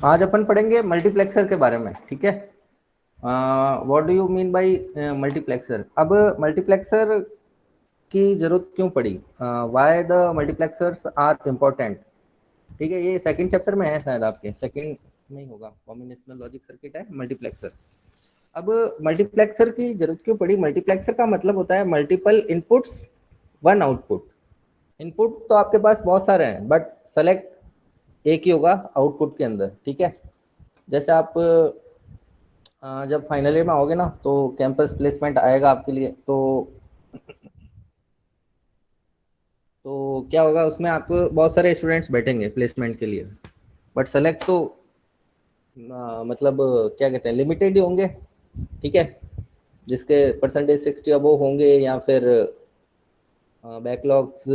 आज अपन पढ़ेंगे मल्टीप्लेक्सर के बारे में, ठीक है। What do you mean by multiplexer. अब मल्टीप्लेक्सर की जरूरत क्यों पड़ी, why the multiplexers are important. ठीक है, ये सेकंड चैप्टर में है, शायद आपके सेकंड में ही होगा। कॉम्बिनेशनल लॉजिक सर्किट है मल्टीप्लेक्सर। अब मल्टीप्लेक्सर की जरूरत क्यों पड़ी। मल्टीप्लेक्सर का मतलब होता है multiple inputs one output. Input तो आपके पास बहुत सारे हैं, बट सेलेक्ट एक ही होगा आउटपुट के अंदर, ठीक है। जैसे आप जब फाइनल ईयर में आओगे ना, तो कैंपस प्लेसमेंट आएगा आपके लिए। तो क्या होगा, उसमें आपको बहुत सारे स्टूडेंट्स बैठेंगे प्लेसमेंट के लिए, बट सेलेक्ट तो मतलब क्या कहते हैं, लिमिटेड ही होंगे, ठीक है। जिसके परसेंटेज 60 अबव होंगे, या फिर बैकलॉग्स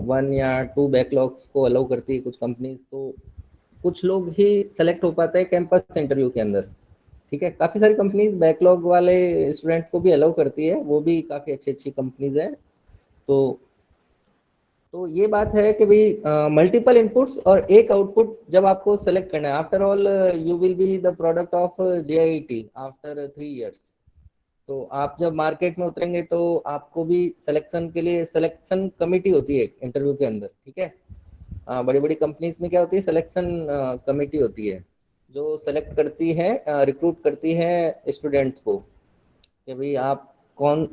1 या 2 बैकलॉग्स को अलाउ करती है कुछ कंपनीज। तो कुछ लोग ही सेलेक्ट हो पाते हैं कैंपस इंटरव्यू के अंदर, ठीक है। काफ़ी सारी कंपनीज बैकलॉग वाले स्टूडेंट्स को भी अलाउ करती है, वो भी काफ़ी अच्छी अच्छी कंपनीज है। तो तो ये बात है कि भाई मल्टीपल इनपुट्स और एक आउटपुट जब आपको सेलेक्ट करना है। After all you will be the product of JIT after 3 years. तो आप जब मार्केट में उतरेंगे, तो आपको भी सिलेक्शन के लिए सिलेक्शन कमेटी होती है इंटरव्यू के अंदर, ठीक है। बड़ी बड़ी कंपनीज में क्या होती है, सिलेक्शन कमेटी होती है, जो सेलेक्ट करती है, रिक्रूट करती है स्टूडेंट्स को, कि भाई आप कौन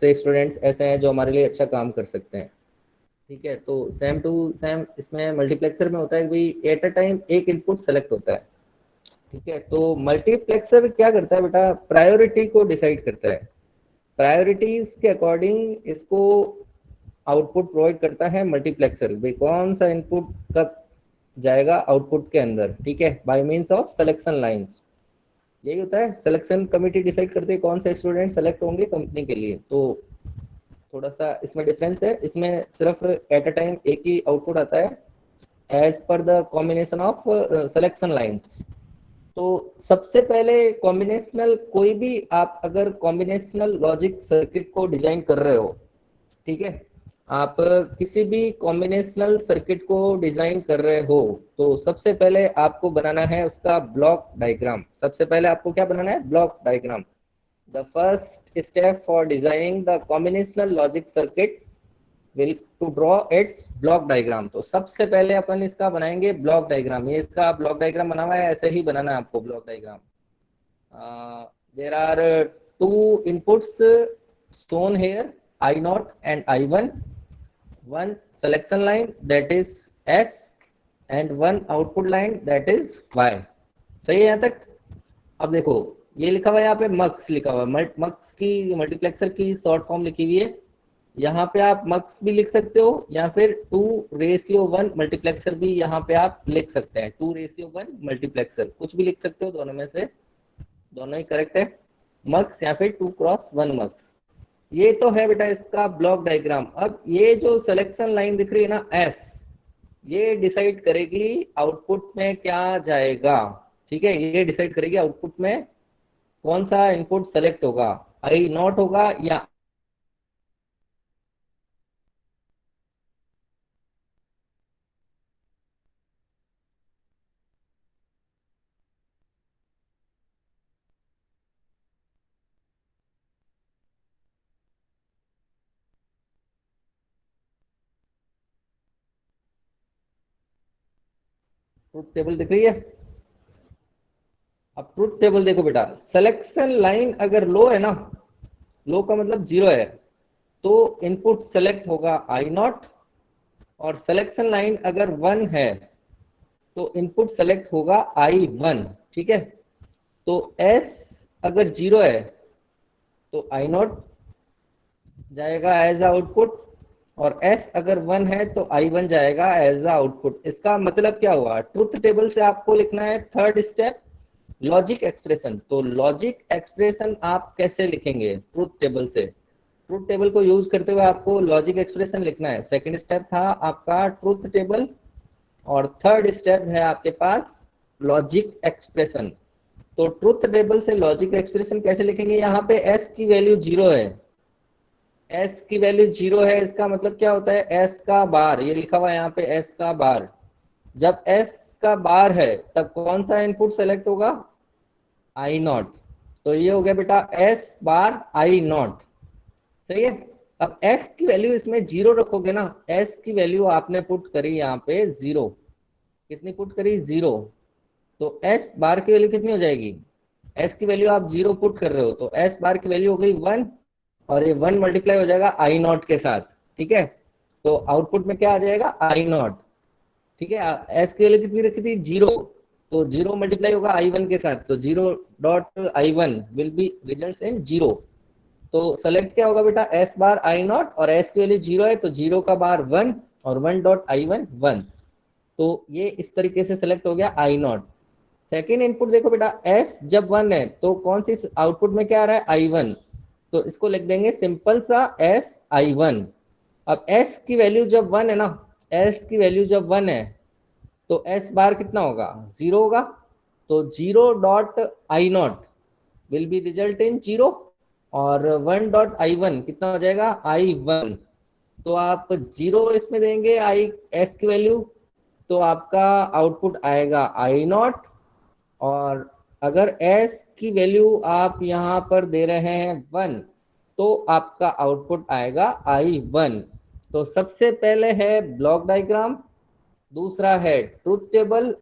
से स्टूडेंट्स ऐसे हैं जो हमारे लिए अच्छा काम कर सकते हैं, ठीक है। तो सेम टू सेम इसमें मल्टीप्लेक्सर में होता है कि भाई एट अ टाइम एक इनपुट सेलेक्ट होता है, ठीक है। तो मल्टीप्लेक्सर क्या करता है बेटा, प्रायोरिटी को डिसाइड करता है। प्रायोरिटीज के अकॉर्डिंग इसको आउटपुट प्रोवाइड करता है मल्टीप्लेक्सर, भाई कौन सा इनपुट कब जाएगा आउटपुट के अंदर, ठीक है, by means of selection lines. यही होता है, सिलेक्शन कमेटी डिसाइड करती है कौन से स्टूडेंट सेलेक्ट होंगे कंपनी के लिए। तो थोड़ा सा इसमें डिफरेंस है, इसमें सिर्फ एट अ टाइम एक ही आउटपुट आता है एज पर the combination of selection lines. तो सबसे पहले कॉम्बिनेशनल, कोई भी आप अगर कॉम्बिनेशनल लॉजिक सर्किट को डिजाइन कर रहे हो, ठीक है, आप किसी भी कॉम्बिनेशनल सर्किट को डिजाइन कर रहे हो, तो सबसे पहले आपको बनाना है उसका ब्लॉक डायग्राम। सबसे पहले आपको क्या बनाना है, block diagram. The first step for designing the combinational logic circuit will to draw its block diagram. तो सबसे पहले अपन इसका बनाएंगे ब्लॉक डायग्राम। ये इसका ब्लॉक डायग्राम बना हुआ है, ऐसे ही बनाना है आपको block diagram. There are two inputs shown here, I0 and I1, one selection line that is S and one output line that is Y। सही है यहाँ तक। अब देखो, ये लिखा हुआ है यहाँ पे मक्स लिखा हुआ है, मक्स की मल्टीप्लेक्सर की शॉर्ट फॉर्म लिखी हुई है। यहाँ पे आप मक्स भी लिख सकते हो, या फिर 2:1 मल्टीप्लेक्सर भी यहाँ पे आप लिख सकते हैं। 2:1 मल्टीप्लेक्सर कुछ भी लिख सकते हो, दोनों में से दोनों ही करेक्ट है, मक्स या फिर 2x1 मक्स। ये तो है बेटा इसका ब्लॉक डायग्राम। अब ये जो सिलेक्शन लाइन दिख रही है ना, एस, ये डिसाइड करेगी आउटपुट में क्या जाएगा, ठीक है। ये डिसाइड करेगी आउटपुट में कौन सा इनपुट सेलेक्ट होगा, I0 होगा या ट्रुथ टेबल दिख रही है। अब ट्रुथ टेबल देखो बेटा, सिलेक्शन लाइन अगर लो है ना, लो का मतलब 0 है, तो इनपुट सेलेक्ट होगा I0। और सिलेक्शन लाइन अगर 1 है, तो इनपुट सेलेक्ट होगा I1, ठीक है। तो S अगर 0 है, तो I0 जाएगा एज आउटपुट, और S अगर 1 है तो I1 जाएगा एज आउटपुट। इसका मतलब क्या हुआ, ट्रुथ टेबल से आपको लिखना है थर्ड स्टेप, लॉजिक एक्सप्रेशन। तो लॉजिक एक्सप्रेशन आप कैसे लिखेंगे ट्रुथ टेबल से, ट्रुथ टेबल को यूज करते हुए आपको लॉजिक एक्सप्रेशन लिखना है। सेकंड स्टेप था आपका ट्रुथ टेबल, और थर्ड स्टेप है आपके पास लॉजिक एक्सप्रेशन। तो ट्रुथ टेबल से लॉजिक एक्सप्रेशन कैसे लिखेंगे, यहाँ पे एस की वैल्यू 0 है, एस की वैल्यू 0 है, इसका मतलब क्या होता है, एस का बार, ये लिखा हुआ है यहाँ पे एस का बार। जब एस का बार है तब कौन सा इनपुट सेलेक्ट होगा, आई नॉट। तो ये हो गया बेटा एस बार आई नॉट, सही है। अब एस की वैल्यू इसमें जीरो रखोगे ना, एस की वैल्यू आपने पुट करी यहाँ पे जीरो, कितनी पुट करी, जीरो। तो एस बार की वैल्यू कितनी हो जाएगी, एस की वैल्यू आप जीरो पुट कर रहे हो तो एस बार की वैल्यू हो गई वन, और ये वन मल्टीप्लाई हो जाएगा आई नॉट के साथ, ठीक है। तो आउटपुट में क्या आ जाएगा, आई नॉट, ठीक है। एस की वैल्यू कितनी रखी थी, जीरो, तो जीरो मल्टीप्लाई होगा आई वन के साथ, तो zero dot I one will be result in zero. तो सेलेक्ट क्या होगा बेटा, एस बार आई नॉट, और एस की वैल्यू जीरो है तो जीरो का बार वन, और one dot I one one. तो ये इस तरीके से सेलेक्ट हो गया आई नॉट। सेकेंड इनपुट देखो बेटा, एस जब वन है तो कौन सी आउटपुट में क्या आ रहा है, आई वन, तो इसको लिख देंगे सिंपल सा एस आई वन। अब एस की वैल्यू जब वन है ना, एस की वैल्यू जब वन है तो एस बार कितना होगा, जीरो होगा, तो zero dot I not will be result in zero, और वन डॉट आई वन कितना हो जाएगा, आई वन। तो आप जीरो इसमें देंगे आई एस की वैल्यू, तो आपका आउटपुट आएगा आई नॉट, और अगर s की वैल्यू आप यहाँ पर दे रहे हैं वन, तो आपका आउटपुट आएगा आई वन। तो सबसे पहले है ब्लॉक डायग्राम, दूसरा है ट्रूथ टेबल,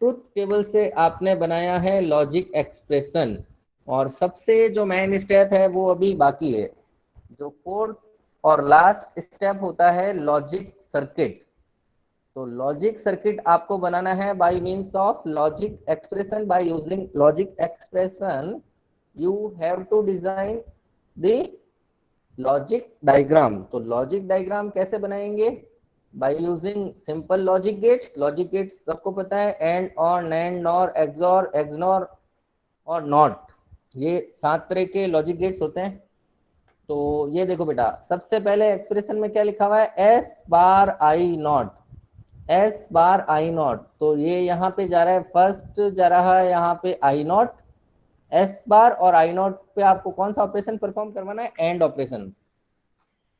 ट्रूथ टेबल से आपने बनाया है लॉजिक एक्सप्रेशन, और सबसे जो मेन स्टेप है वो अभी बाकी है। जो फोर्थ और लास्ट स्टेप होता है लॉजिक सर्किट। तो लॉजिक सर्किट आपको बनाना है by means of logic expression. By using logic expression you have to design the logic diagram. तो लॉजिक डायग्राम कैसे बनाएंगे, by using simple logic gates. Logic gates सबको पता है, AND OR NAND NOR XOR XNOR और NOT, ये 7 तरह के लॉजिक गेट्स होते हैं। तो ये देखो बेटा, सबसे पहले एक्सप्रेशन में क्या लिखा हुआ है, S bar I not, S bar I not, तो ये यहाँ पे जा रहा है, फर्स्ट जा रहा है यहाँ पे आई नॉट, एस बार और आई नॉट पे आपको कौन सा ऑपरेशन परफॉर्म करवाना है, एंड ऑपरेशन।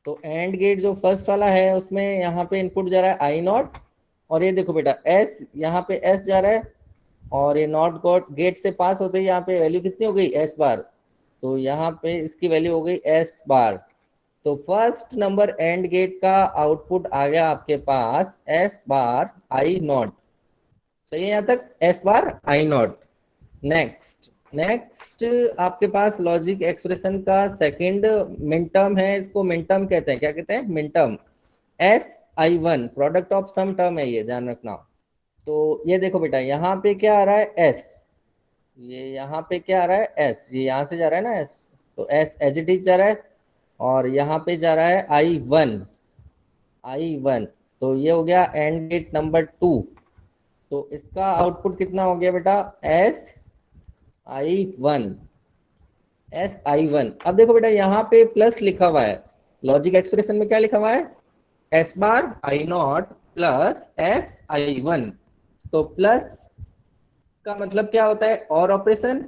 तो एंड गेट जो फर्स्ट वाला है उसमें यहाँ पे इनपुट जा रहा है आई नॉट, और ये देखो बेटा एस, यहाँ पे एस जा रहा है, और ये नॉट गॉट गेट से पास होते ही यहाँ पे वैल्यू कितनी हो गई, एस बार, तो यहाँ पे इसकी वैल्यू हो गई एस बार। तो फर्स्ट नंबर एंड गेट का आउटपुट आ गया आपके पास एस बार आई नॉट, सही है यहाँ तक, S bar I not. Next next आपके पास लॉजिक एक्सप्रेशन का सेकंड मिन टर्म है, इसको मिन टर्म कहते हैं, क्या कहते हैं, minterm. S I one product of sum term है, ये ध्यान रखना। तो ये देखो बेटा, यहाँ पे क्या आ रहा है एस, ये यहाँ पे क्या आ रहा है एस, ये यहाँ से जा रहा है ना एस, तो एस एज इट इज जा रहा है, और यहाँ पे जा रहा है आई वन, आई वन। तो ये हो गया एंड गेट नंबर टू। तो इसका आउटपुट कितना हो गया बेटा, S I one, S I one. अब देखो बेटा यहाँ पे प्लस लिखा हुआ है, लॉजिक एक्सप्रेशन में क्या लिखा हुआ है, S bar I not plus S I one. तो प्लस का मतलब क्या होता है, और ऑपरेशन,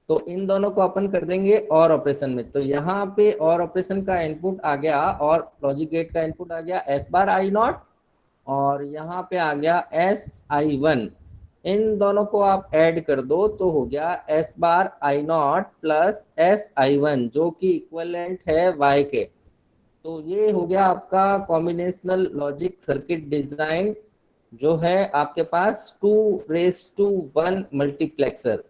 तो इन दोनों को अपन कर देंगे और ऑपरेशन में। तो यहाँ पे और ऑपरेशन का इनपुट आ गया, और लॉजिक गेट का इनपुट आ गया एस बार आई नॉट, और यहाँ पे आ गया एस आई वन। इन दोनों को आप ऐड कर दो तो हो गया S bar I not plus S I one, जो कि इक्विवेलेंट है वाई के। तो ये हो गया आपका कॉम्बिनेशनल लॉजिक सर्किट डिजाइन, जो है आपके पास 2:1 मल्टीप्लेक्सर।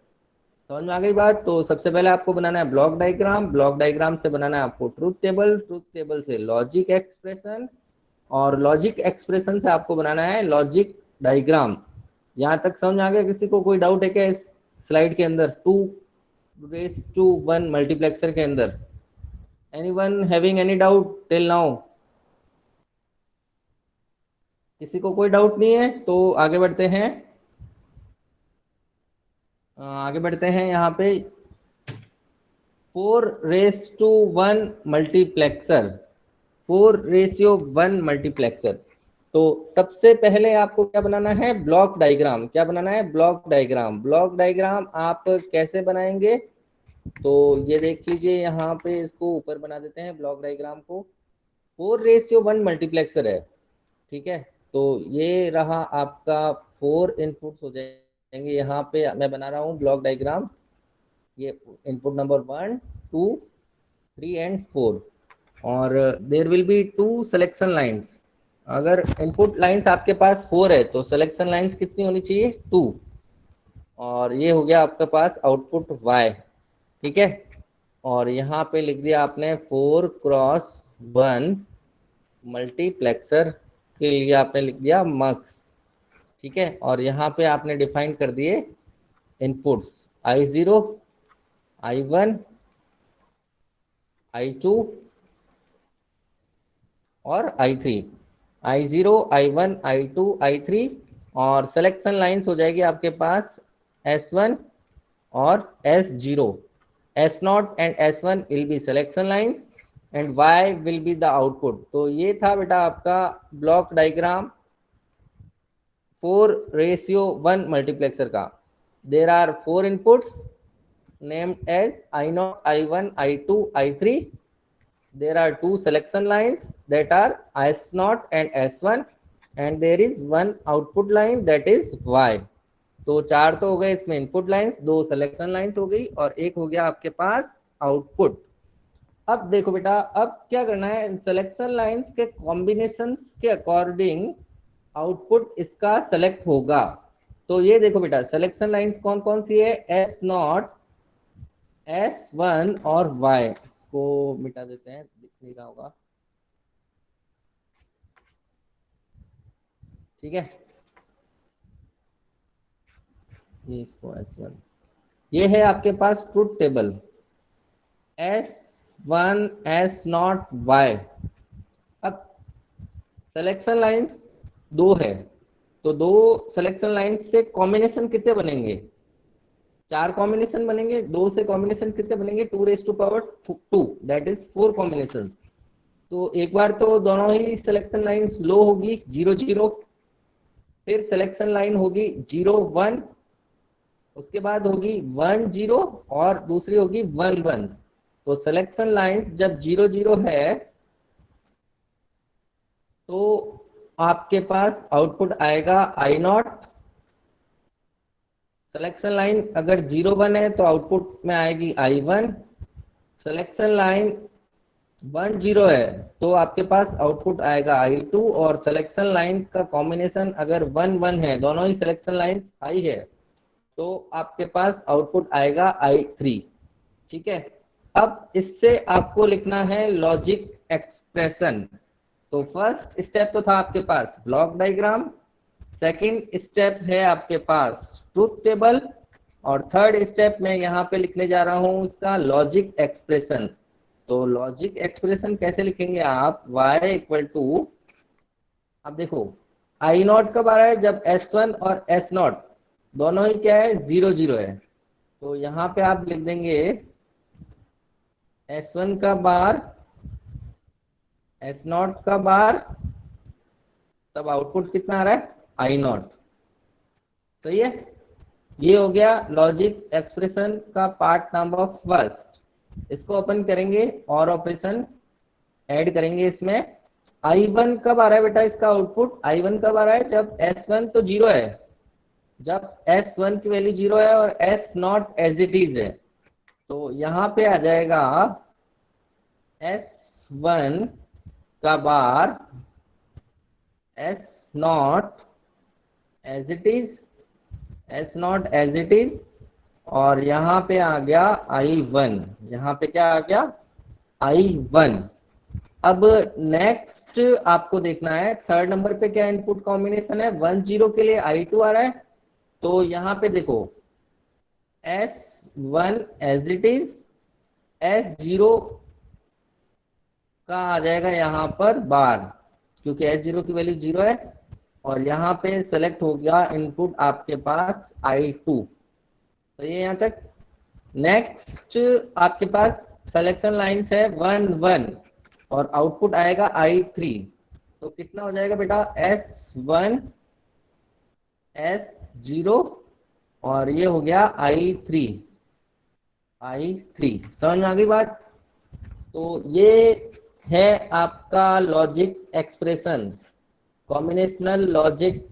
समझ में आ गई बात। तो सबसे पहले आपको बनाना है ब्लॉक डायग्राम, ब्लॉक डायग्राम से बनाना है आपको ट्रूथ टेबल, ट्रूथ टेबल से लॉजिक एक्सप्रेशन, और लॉजिक एक्सप्रेशन से आपको बनाना है लॉजिक डायग्राम। यहाँ तक समझ आ गया, किसी को कोई डाउट है क्या इस स्लाइड के अंदर, 2:1 मल्टीप्लेक्सर के अंदर, anyone having any doubt till now? किसी को कोई डाउट नहीं है तो आगे बढ़ते हैं। आगे बढ़ते हैं यहाँ पे 4:1 मल्टीप्लेक्सर, 4:1 मल्टीप्लेक्सर। तो सबसे पहले आपको क्या बनाना है, ब्लॉक डायग्राम। क्या बनाना है, ब्लॉक डायग्राम। ब्लॉक डायग्राम आप कैसे बनाएंगे, तो ये देख लीजिए, यहाँ पे इसको ऊपर बना देते हैं ब्लॉक डायग्राम को। 4:1 मल्टीप्लेक्सर है, ठीक है। तो ये रहा आपका 4 इनपुट्स हो जाएंगे। यहाँ पे मैं बना रहा हूँ ब्लॉक डायग्राम, ये इनपुट नंबर 1, 2, 3 एंड 4, और there will be 2 selection lines. अगर इनपुट लाइंस आपके पास 4 है तो सिलेक्शन लाइंस कितनी होनी चाहिए? 2। और ये हो गया आपके पास आउटपुट y, ठीक है। और यहाँ पे लिख दिया आपने 4x1 मल्टीप्लेक्सर के लिए आपने लिख दिया मक्स, ठीक है। और यहाँ पे आपने डिफाइन कर दिए इनपुट्स I0, I1, I2 और I3, I0, I1, I2, I3। और सिलेक्शन लाइंस हो जाएगी आपके पास S1 और S0। S0 and S1 will be selection lines and Y will be the output. तो ये था बेटा आपका ब्लॉक डायग्राम 4:1 मल्टीप्लेक्सर का। There are 4 inputs named as I0, I1, I2, I3. There are 2 selection lines that are S0 and S1, and there is one output line that is Y। तो 4 तो हो गए इसमें इनपुट लाइंस, 2 सिलेक्शन लाइंस हो गई और एक हो गया आपके पास आउटपुट। अब देखो बेटा, अब क्या करना है, सिलेक्शन लाइंस के कॉम्बिनेशन के अकॉर्डिंग आउटपुट इसका सेलेक्ट होगा। तो ये देखो बेटा, सिलेक्शन लाइंस कौन कौन सी है? S0, S1 और Y। इसको मिटा देते हैं, दिख नहीं रहा होगा, ठीक है। ये इसको S1, ये है आपके पास truth table S1, S0, Y। अब सिलेक्शन लाइंस 2 है, तो 2 सिलेक्शन लाइंस से कॉम्बिनेशन कितने बनेंगे? 4 कॉम्बिनेशन बनेंगे। 2 से कॉम्बिनेशन कितने बनेंगे? 2⁻², दैट इज 4 कॉम्बिनेशन। तो एक बार तो दोनों ही सिलेक्शन लाइंस लो होगी 0 0, फिर सिलेक्शन लाइन होगी 0 1, उसके बाद होगी 1 0 और दूसरी होगी 1 1। तो सिलेक्शन लाइंस जब 0 0 है तो आपके पास आउटपुट आएगा I0। सिलेक्शन लाइन अगर 0 1 है तो आउटपुट में आएगी I1। सिलेक्शन लाइन 1 0 है तो आपके पास आउटपुट आएगा I2। और सिलेक्शन लाइन का कॉम्बिनेशन अगर 1 1 है, दोनों ही सिलेक्शन लाइंस हाई है, तो आपके पास आउटपुट आएगा I3, ठीक है। अब इससे आपको लिखना है लॉजिक एक्सप्रेशन। तो फर्स्ट स्टेप तो था आपके पास ब्लॉक डायग्राम, सेकंड स्टेप है आपके पास ट्रुथ टेबल, और थर्ड स्टेप में यहाँ पे लिखने जा रहा हूँ इसका लॉजिक एक्सप्रेशन। तो लॉजिक एक्सप्रेशन कैसे लिखेंगे आप? y इक्वल टू, अब देखो I0 कब आ रहा है? जब S1 और S0 दोनों ही क्या है? 0 0 है। तो यहाँ पे आप लिख देंगे S1 का बार, S0 का बार, तब आउटपुट कितना आ रहा है? I0, सही है। ये हो गया लॉजिक एक्सप्रेशन का पार्ट नंबर फर्स्ट। इसको ओपन करेंगे और ऑपरेशन ऐड करेंगे इसमें। I1 कब आ रहा है बेटा इसका आउटपुट? I1 कब आ रहा है? जब S1 तो 0 है, जब S1 की वैल्यू 0 है और S0 एज इट इज है, तो यहाँ पे आ जाएगा S1 का bar S0 as it is, S0 as it is, और यहाँ पे आ गया I1। यहाँ पे क्या आ गया? I1। अब नेक्स्ट आपको देखना है थर्ड नंबर पे क्या इनपुट कॉम्बिनेशन है? 1 0 के लिए I2 आ रहा है, तो यहाँ पे देखो S1 as it is, S0 का आ जाएगा यहाँ पर बार, क्योंकि S0 की वैल्यू 0 है, और यहाँ पे सेलेक्ट हो गया इनपुट आपके पास I2। तो ये यहाँ तक। नेक्स्ट आपके पास सिलेक्शन लाइंस है 1 1 और आउटपुट आएगा I3। तो कितना हो जाएगा बेटा? S1 S0 और ये हो गया I3। समझ में आ गई बात? तो ये है आपका logic expression, combinational logic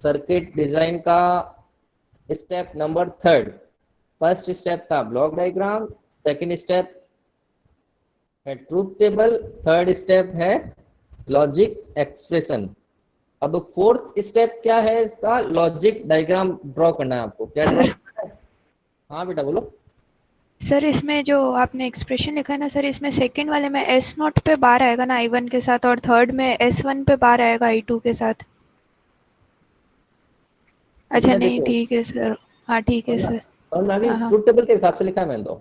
circuit design का स्टेप नंबर 3। फर्स्ट स्टेप था ब्लॉक डायग्राम, सेकंड स्टेप है ट्रूथ टेबल, थर्ड स्टेप है लॉजिक एक्सप्रेशन। अब फोर्थ स्टेप क्या है इसका? लॉजिक डायग्राम ड्रॉ करना है आपको। क्या ड्रॉ सर करना है? हाँ बेटा बोलो। सर इसमें जो आपने एक्सप्रेशन लिखा है ना सर, इसमें सेकंड वाले में एस नॉट पे बार आएगा ना I1 के साथ, और थर्ड में S1 पे बार आएगा I2 के साथ। अच्छा इसमें नहीं, देखो, ठीक है सर। हाँ ठीक है सर। और ना कि हाँ हाँ। ट्रूथ टेबल के हिसाब से लिखा है मैंने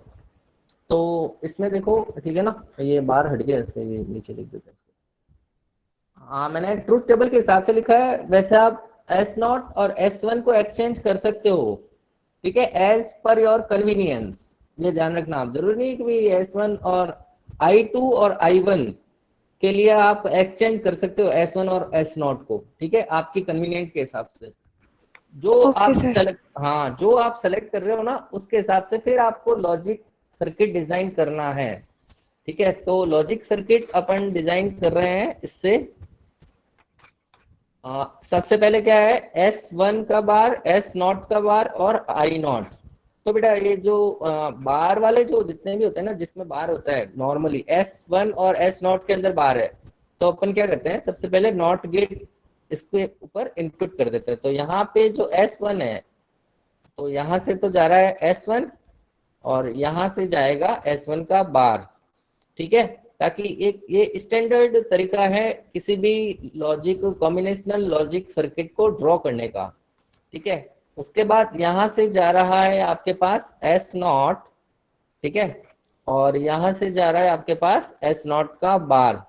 तो इसमें देखो, ठीक है ना, ये बाहर हट गया इसके, ये नीचे लिख देते हैं इसको। हाँ मैंने ट्रूथ टेबल के हिसाब से लिखा है। वैसे आप S0 और S1 को एक्सचेंज कर सकते हो, ठीक है, एज पर योर कन्वीनियंस। ये ध्यान रखना, आप जरूरी नहीं कि S1 और I2 और I1 के लिए आप एक्सचेंज कर सकते हो S1 और S0 को, ठीक है, आपकी कन्वीनियंट के हिसाब से। जो ओके आप सर। सेलेक्ट, हाँ जो आप सेलेक्ट कर रहे हो ना, उसके हिसाब से फिर आपको लॉजिक सर्किट डिजाइन करना है, ठीक है। तो लॉजिक सर्किट अपन डिजाइन कर रहे हैं इससे। सबसे पहले क्या है, S1 का बार, S0 का बार और I0। तो बेटा ये जो बार वाले जो जितने भी होते हैं ना, जिसमें बार होता है नॉर्मली S1 और S0 के अंदर बार है, तो अपन क्या करते हैं, सबसे पहले नॉट गेट इसके ऊपर इनपुट कर देते हैं। तो यहाँ पे जो S1 है, तो यहाँ से तो जा रहा है S1 और यहाँ से जाएगा S1 का बार, ठीक है। ताकि एक ये स्टैंडर्ड तरीका है किसी भी लॉजिक, कॉम्बिनेशनल लॉजिक सर्किट को ड्रॉ करने का, ठीक है। उसके बाद यहाँ से जा रहा है आपके पास S0, ठीक है, और यहाँ से जा रहा है आपके पास S0 का बार।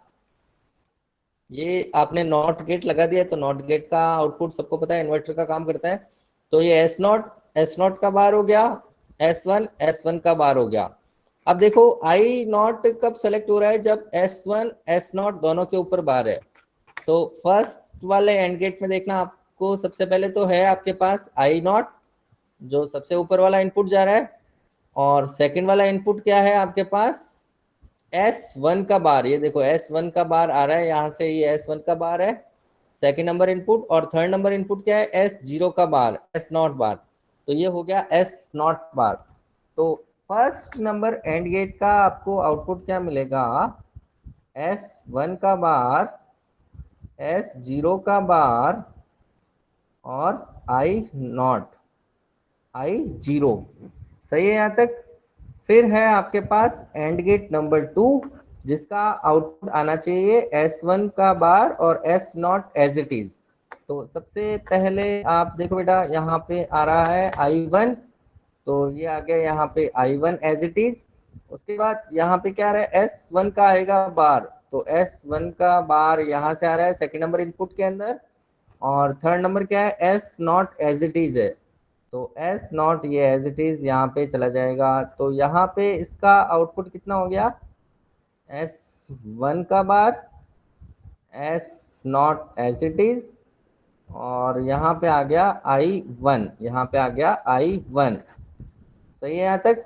ये आपने नॉट गेट लगा दिया, तो नॉट गेट का आउटपुट सबको पता है इन्वर्टर का काम करता है। तो ये एस नॉट का बार हो गया, S1 का बार हो गया। अब देखो I0 कब सेलेक्ट हो रहा है? जब S1 S0 दोनों के ऊपर बार है। तो फर्स्ट वाले एंड गेट में देखना आपको, सबसे पहले तो है आपके पास I0 जो सबसे ऊपर वाला इनपुट जा रहा है, और सेकंड वाला इनपुट क्या है आपके पास? S1 का बार। ये देखो S1 का बार आ रहा है यहाँ से, ये S1 का बार है सेकंड नंबर इनपुट, और थर्ड नंबर इनपुट क्या है? S0 का बार, S0 बार। तो ये हो गया S0 बार। तो फर्स्ट नंबर एंड गेट का आपको आउटपुट क्या मिलेगा? S1 का बार, S0 का बार और I0। सही है यहाँ तक? फिर है आपके पास एंड गेट नंबर 2, जिसका आउटपुट आना चाहिए S1 का बार और S0 एज इट इज। तो सबसे पहले आप देखो बेटा, यहाँ पे आ रहा है I1, तो ये आ गया यहाँ पे I1 एज इट इज। उसके बाद यहाँ पे क्या आ रहा है? S1 का आएगा बार, तो S1 का बार यहाँ से आ रहा है सेकंड नंबर इनपुट के अंदर, और थर्ड नंबर क्या है? S0 एज इट इज है। तो S0 ये एज इट इज यहाँ पे चला जाएगा। तो यहाँ पे इसका आउटपुट कितना हो गया? S1 का bar, S0 as it is, और यहाँ पे आ गया I1, यहाँ पे आ गया I1। सही है यहाँ तक?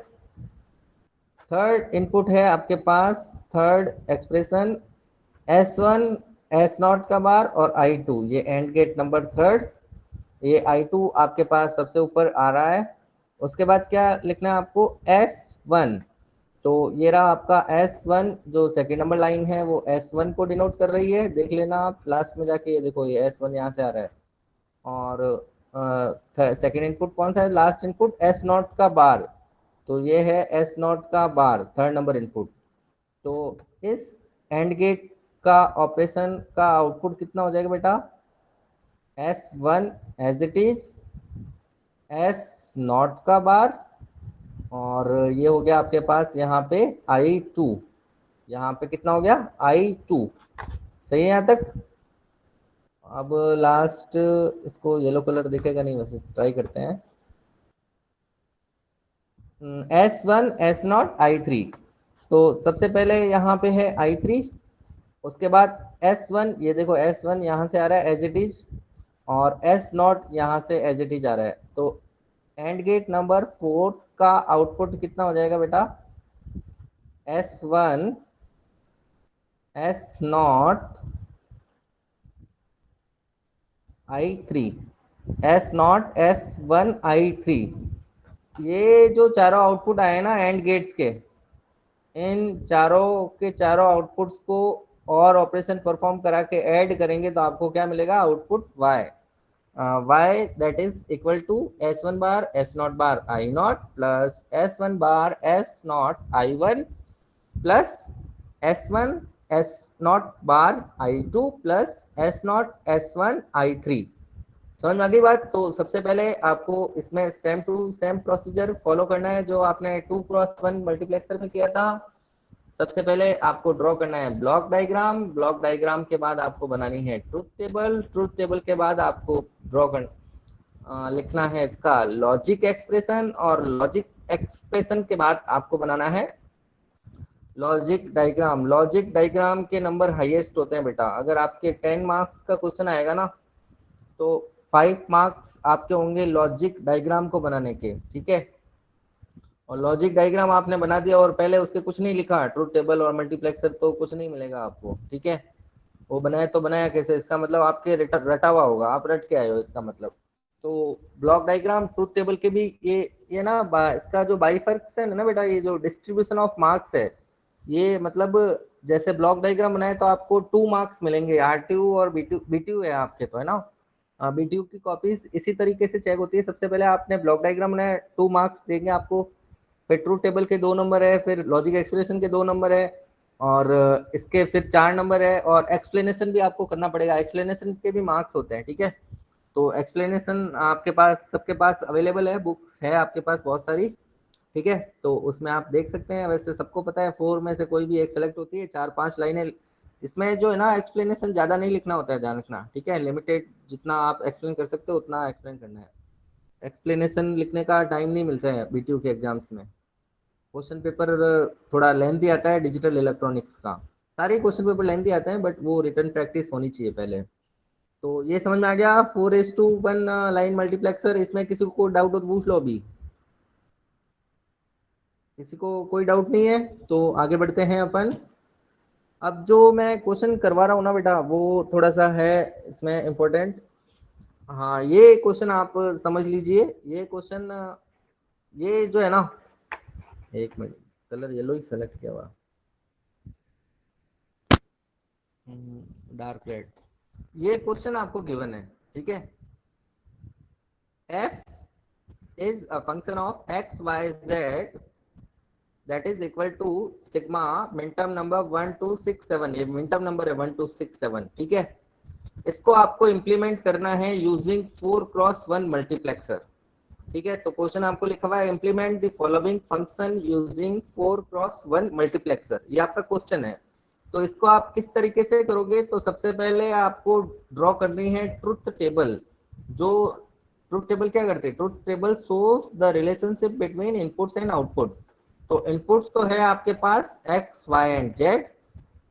थर्ड इनपुट है आपके पास, थर्ड एक्सप्रेशन S1 S0 का बार और I2, ये एंड गेट नंबर थर्ड। ये I2 आपके पास सबसे ऊपर आ रहा है। उसके बाद क्या लिखना है आपको? S1। तो ये रहा आपका S1, जो सेकंड नंबर लाइन है वो S1 को डिनोट कर रही है, देख लेना आप लास्ट में जाके। ये देखो ये S1 यहाँ से आ रहा है, और सेकंड इनपुट कौन सा है? लास्ट इनपुट S0 का बार, तो ये है S0 का बार, थर्ड नंबर इनपुट। तो इस एंड गेट का ऑपरेशन का आउटपुट कितना हो जाएगा बेटा? S1 as it is, S0 का बार, और ये हो गया आपके पास यहाँ पे I2। यहाँ पे कितना हो गया? I2। सही है यहाँ तक? अब लास्ट, इसको येलो कलर दिखेगा नहीं, वैसे ट्राई करते हैं। S1 S0 I3। तो सबसे पहले यहाँ पे है I3, उसके बाद S1, ये देखो S1 यहाँ से आ रहा है एज इट इज, और S0 यहाँ से एज इट इज आ रहा है। तो एंड गेट नंबर 4 का आउटपुट कितना हो जाएगा बेटा? S1 S0 I3। S0 S1 I3, ये जो चारों आउटपुट आए ना एंड गेट्स के, इन चारों के चारों आउटपुट्स को और ऑपरेशन परफॉर्म करा के ऐड करेंगे तो आपको क्या मिलेगा, output y। y that is equal to S1 bar S0 bar I0 plus S1 bar S0 I1 plus S1 S0 bar I2 plus S0 S1 I3। समझ में आ गई बात। तो सबसे पहले आपको इसमें same to same procedure follow करना है जो आपने 2x1 मल्टीप्लेक्सर में किया था। सबसे पहले आपको ड्रॉ करना है ब्लॉक डायग्राम, ब्लॉक डायग्राम के बाद आपको बनानी है ट्रुथ टेबल, ट्रुथ टेबल के बाद आपको ड्रॉ कर लिखना है इसका लॉजिक एक्सप्रेशन, और लॉजिक एक्सप्रेशन के बाद आपको बनाना है लॉजिक डायग्राम। लॉजिक डायग्राम के नंबर हाईएस्ट होते हैं बेटा। अगर आपके 10 मार्क्स का क्वेश्चन आएगा ना तो 5 मार्क्स आपके होंगे लॉजिक डायग्राम को बनाने के, ठीक है। और लॉजिक डायग्राम आपने बना दिया और पहले उसके कुछ नहीं लिखा, ट्रुथ टेबल और मल्टीप्लेक्सर, तो कुछ नहीं मिलेगा आपको, ठीक है। वो बनाया तो बनाया कैसे, इसका मतलब आपके रटा हुआ होगा, आप रट के आए हो इसका मतलब। तो ब्लॉक डायग्राम ट्रुथ टेबल के भी ये ना इसका जो बाइफर्क्स है ना बेटा, ये जो डिस्ट्रीब्यूशन ऑफ मार्क्स है, ये मतलब जैसे ब्लॉक डायग्राम बनाए तो आपको 2 मार्क्स मिलेंगे, आरटीयू और बीटीयू है आपके, तो है ना। बीटीयू की कॉपीज इसी तरीके से चेक होती है। सबसे पहले आपने ब्लॉक डायग्राम बनाया, 2 मार्क्स देंगे आपको, फिर ट्रूथ टेबल के 2 नंबर है, फिर लॉजिक एक्सप्रेशन के 2 नंबर है, और इसके फिर 4 नंबर है, और एक्सप्लेनेशन भी आपको करना पड़ेगा, एक्सप्लेनेशन के भी मार्क्स होते हैं, ठीक है। तो एक्सप्लेनेशन आपके पास सबके पास अवेलेबल है, बुक्स है आपके पास बहुत सारी, ठीक है। तो उसमें आप देख सकते हैं, वैसे सबको पता है 4 में से कोई भी एक सेलेक्ट होती है, 4-5 लाइनें। इसमें जो है ना एक्सप्लेनेशन ज़्यादा नहीं लिखना होता है, ध्यान रखना, ठीक है। लिमिटेड जितना आप एक्सप्लेन कर सकते हो उतना एक्सप्लेन करना है। एक्सप्लेनेशन लिखने का टाइम नहीं मिलता है बीटीयू के एग्जाम्स में। क्वेश्चन पेपर थोड़ा लेंथी आता है डिजिटल इलेक्ट्रॉनिक्स का, सारे क्वेश्चन पेपर लेंथी आते हैं, बट वो रिटर्न प्रैक्टिस होनी चाहिए पहले। तो ये समझ में आ गया 4:1 लाइन मल्टीप्लेक्सर। इसमें किसी को डाउट हो तो पूछ लो अभी, किसी को कोई डाउट नहीं है तो आगे बढ़ते हैं अपन। अब जो मैं क्वेश्चन करवा रहा हूँ ना बेटा, वो थोड़ा सा है इसमें इम्पोर्टेंट। हाँ, ये क्वेश्चन आप समझ लीजिए। ये क्वेश्चन ये जो है ना, एक मिनट, कलर येलो ही सेलेक्ट किया हुआ, डार्क रेड। ये क्वेश्चन आपको गिवन है, ठीक है। f is a function of x y z that is equal to sigma minterm number 1 2 6 7, ये मिनटर्म नंबर है 1 2 6 7, ठीक है। इसको आपको इम्प्लीमेंट करना है यूजिंग 4x1 मल्टीप्लेक्सर, ठीक है। तो क्वेश्चन आपको लिखा हुआ है implement the following function using 4x1 multiplexer, ये आपका क्वेश्चन है। तो इसको आप किस तरीके से करोगे, तो सबसे पहले आपको ड्रॉ करनी है ट्रुथ टेबल। जो ट्रुथ टेबल क्या करते हैं, truth table shows the relationship between inputs and output. तो इनपुट्स तो है आपके पास एक्स वाई एंड जेड,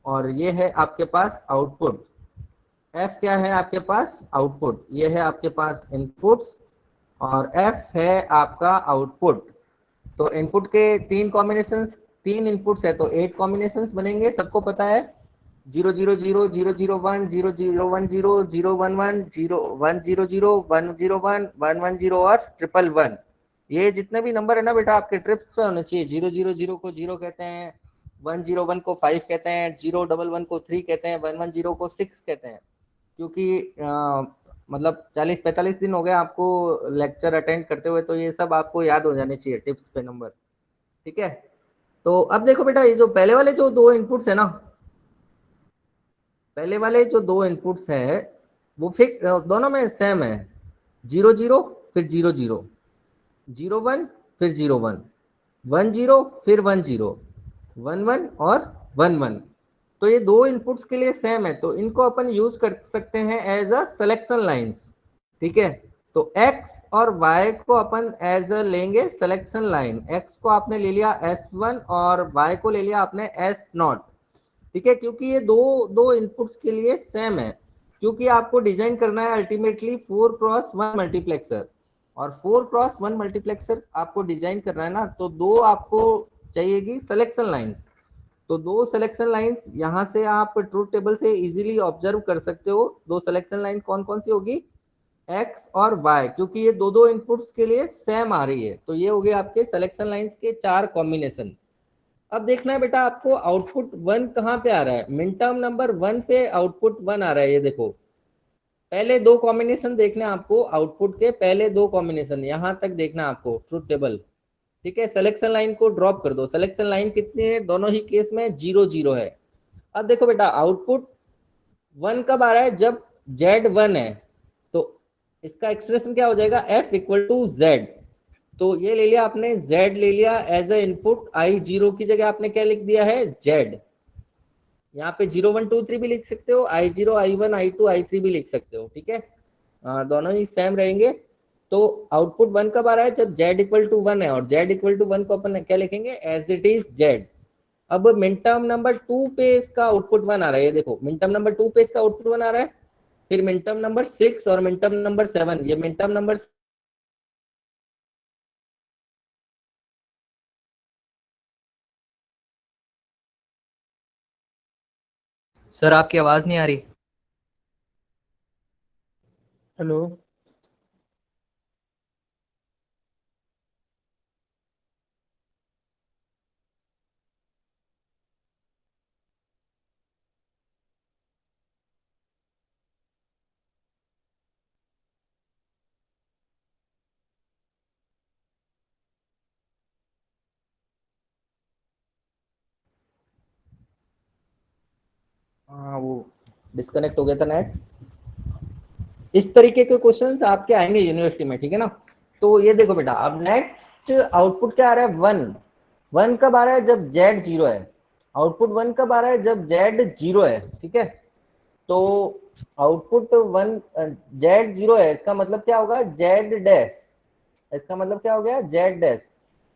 और ये है आपके पास आउटपुट। एफ क्या है आपके पास, आउटपुट। ये है आपके पास इनपुट्स और एफ है आपका आउटपुट। तो इनपुट के 3 कॉम्बिनेशंस, 3 इनपुट्स है तो 8 कॉम्बिनेशंस बनेंगे, सबको पता है। 0 0 0 0 0 1 0 0 1 0 0 1 1 0 1 0 0 1 0 1 1 1 0 और 1 1 1। ये जितने भी नंबर है ना बेटा आपके ट्रिप्स पे होने चाहिए। 0 0 0 को 0 कहते हैं, 1 0 1 को 5 कहते हैं, 0 1 1 को 3 कहते हैं, 1 1 0 को 6 कहते हैं। क्योंकि मतलब 40-45 दिन हो गए आपको लेक्चर अटेंड करते हुए, तो ये सब आपको याद हो जाने चाहिए टिप्स पे नंबर, ठीक है। तो अब देखो बेटा, ये जो पहले वाले जो 2 इनपुट्स है ना, पहले वाले जो 2 इनपुट्स है वो फिक्स दोनों में सेम है। 0 0 फिर 0 0, 0 1 फिर 0 1, 1 0 फिर 1 0, 1 1 और 1 1। तो ये 2 इनपुट्स के लिए सेम है, तो इनको अपन यूज कर सकते हैं एज अ सिलेक्शन लाइंस, ठीक है। तो x और y को अपन एज अ लेंगे सिलेक्शन लाइन। x को आपने ले लिया S1 और y को ले लिया आपने S0, ठीक है। क्योंकि ये दो इनपुट्स के लिए सेम है, क्योंकि आपको डिजाइन करना है अल्टीमेटली 4x1 मल्टीप्लेक्सर, और 4x1 मल्टीप्लेक्सर आपको डिजाइन करना है ना, तो 2 आपको चाहिएगी सिलेक्शन लाइंस। तो 2 सिलेक्शन लाइंस यहाँ से आप ट्रूथ टेबल से इजीली ऑब्जर्व कर सकते हो। 2 सिलेक्शन लाइन कौन कौन सी होगी, एक्स और वाई, क्योंकि ये दो दो इनपुट्स के लिए सेम आ रही है, तो ये हो गए आपके सिलेक्शन लाइंस के 4 कॉम्बिनेशन। अब देखना है बेटा आपको आउटपुट 1 कहाँ पे आ रहा है, मिन टर्म नंबर 1 पे आउटपुट 1 आ रहा है। ये देखो पहले दो कॉम्बिनेशन देखने आपको, आउटपुट के पहले दो कॉम्बिनेशन यहां तक देखना आपको ट्रुथ टेबल। ठीक है, सिलेक्शन लाइन को ड्रॉप कर दो। सिलेक्शन लाइन कितनी है, दोनों ही केस में 0 0 है। अब देखो बेटा आउटपुट 1 कब आ रहा है, जब Z 1 है, तो इसका एक्सप्रेशन क्या हो जाएगा, F इक्वल टू Z। तो ये ले लिया आपने, Z ले लिया एज ए इनपुट, I0 की जगह आपने क्या लिख दिया है, Z। यहाँ पे 0 1 2 3 भी लिख सकते हो, I0 I1 I2 I3 भी लिख सकते हो। ठीक है, दोनों ही सेम रहेंगे। तो आउटपुट 1 कब आ रहा है, जब Z इक्वल टू 1 है, और Z इक्वल टू 1 को अपन क्या लिखेंगे, एज इट इज Z। अब मिन टर्म नंबर 2 पे इसका आउटपुट 1 आ रहा है, ये देखो मिन टर्म नंबर 2 पे इसका आउटपुट 1 आ रहा है। फिर मिन टर्म नंबर 6 और मिन टर्म नंबर 7, ये मिन टर्म नंबर सर आपकी आवाज नहीं आ रही। हेलो। हाँ वो डिस्कनेक्ट हो गया था नेट। इस तरीके के क्वेश्चंस आपके आएंगे यूनिवर्सिटी में, ठीक है ना। तो ये देखो बेटा, अब नेक्स्ट आउटपुट क्या आ रहा है, 1। 1 कब आ रहा है, जब Z 0 है। आउटपुट 1 कब आ रहा है, जब Z 0 है। ठीक है, तो आउटपुट 1 Z 0 है, इसका मतलब क्या होगा, Z डैश। इसका मतलब क्या हो गया, Z डैश।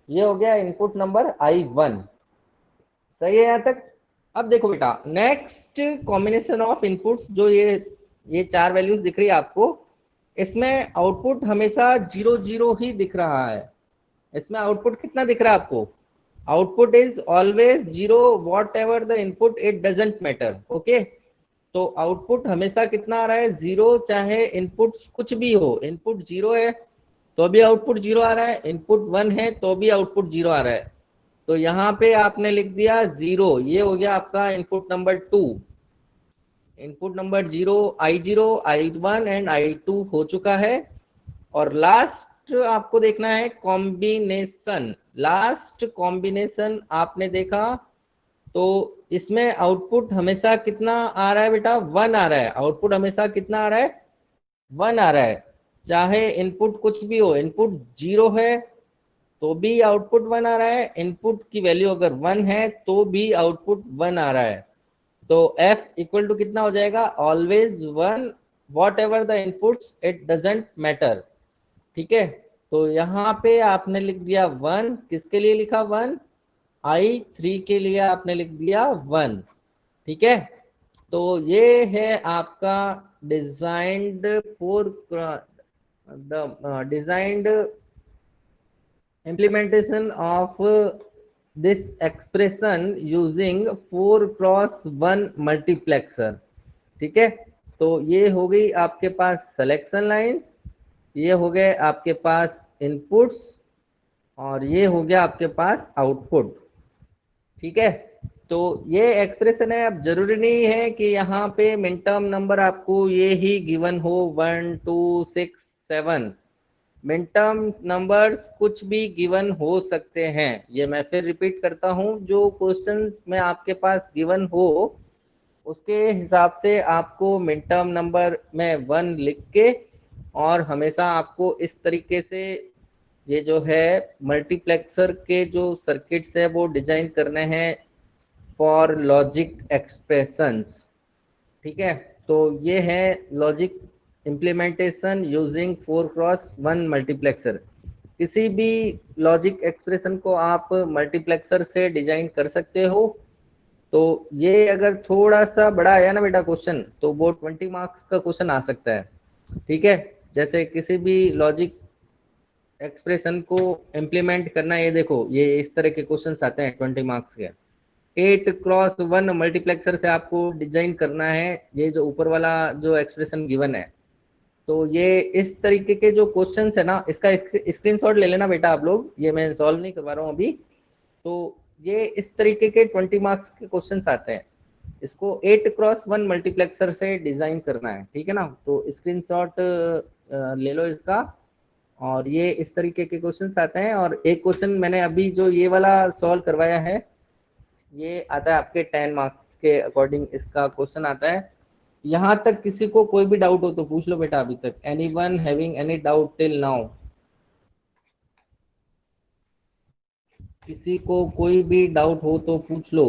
ये हो गया इनपुट नंबर I1। सही है यहाँ तक। अब देखो बेटा नेक्स्ट कॉम्बिनेशन ऑफ इनपुट्स, जो ये 4 वैल्यूज दिख रही है आपको, इसमें आउटपुट हमेशा 0 0 ही दिख रहा है। इसमें आउटपुट कितना दिख रहा है आपको, output is always 0 what ever the input, it doesn't matter. Okay, तो आउटपुट हमेशा कितना आ रहा है, 0, चाहे इनपुट कुछ भी हो। इनपुट 0 है तो भी आउटपुट 0 आ रहा है, इनपुट 1 है तो भी आउटपुट 0 आ रहा है। तो यहाँ पे आपने लिख दिया 0, ये हो गया आपका input number 2। Input number 0 I0 I1 and I2 हो चुका है। और लास्ट आपको देखना है कॉम्बिनेशन। लास्ट कॉम्बिनेशन आपने देखा तो इसमें आउटपुट हमेशा कितना आ रहा है बेटा, 1 आ रहा है। आउटपुट हमेशा कितना आ रहा है, 1 आ रहा है, चाहे इनपुट कुछ भी हो। इनपुट 0 है तो भी आउटपुट 1 आ रहा है, इनपुट की वैल्यू अगर 1 है तो भी आउटपुट 1 आ रहा है। तो F इक्वल टू कितना हो जाएगा, always 1 what ever the inputs, it doesn't matter. ठीक है, तो यहाँ पे आपने लिख दिया 1, किसके लिए लिखा 1, I3 के लिए आपने लिख दिया 1। ठीक है, तो ये है आपका designed for the designed implementation of this expression using 4x1 multiplexer। ठीक है, तो ये हो गई आपके पास सिलेक्शन लाइंस, ये हो गए आपके पास इनपुट्स, और ये हो गया आपके पास आउटपुट। ठीक है, तो ये एक्सप्रेशन है। अब जरूरी नहीं है कि यहाँ पे मिन टर्म नंबर आपको ये ही गिवन हो 1 2 6 7। मिन टर्म नंबर्स कुछ भी गिवन हो सकते हैं। ये मैं फिर रिपीट करता हूँ, जो क्वेश्चन में आपके पास गिवन हो उसके हिसाब से आपको मिन टर्म नंबर में 1 लिख के, और हमेशा आपको इस तरीके से ये जो है मल्टीप्लेक्सर के जो सर्किट्स है वो डिजाइन करने हैं फॉर लॉजिक एक्सप्रेशंस। ठीक है, तो ये है logic implementation using 4x1 multiplexer. किसी भी लॉजिक एक्सप्रेशन को आप मल्टीप्लेक्सर से डिजाइन कर सकते हो। तो ये अगर थोड़ा सा बड़ा आया ना बेटा क्वेश्चन, तो वो 20 मार्क्स का क्वेश्चन आ सकता है। ठीक है, जैसे किसी भी लॉजिक एक्सप्रेशन को इम्प्लीमेंट करना, ये देखो ये इस तरह के क्वेश्चन आते हैं 20 मार्क्स के। 8x1 मल्टीप्लेक्सर से आपको डिजाइन करना है ये जो ऊपर वाला जो एक्सप्रेशन गिवन है। तो ये इस तरीके के जो क्वेश्चंस है ना, इसका स्क्रीनशॉट ले लेना बेटा आप लोग, ये मैं सॉल्व नहीं करवा रहा हूँ अभी। तो ये इस तरीके के 20 मार्क्स के क्वेश्चंस आते हैं, इसको 8x1 मल्टीप्लेक्सर से डिजाइन करना है, ठीक है ना। तो स्क्रीनशॉट ले लो इसका, और ये इस तरीके के क्वेश्चंस आते हैं। और एक क्वेश्चन मैंने अभी जो ये वाला सॉल्व करवाया है, ये आता है आपके 10 मार्क्स के अकॉर्डिंग इसका क्वेश्चन आता है। यहाँ तक किसी को कोई भी डाउट हो तो पूछ लो बेटा अभी तक। Anyone having any doubt till now? किसी को कोई भी डाउट हो तो पूछ लो।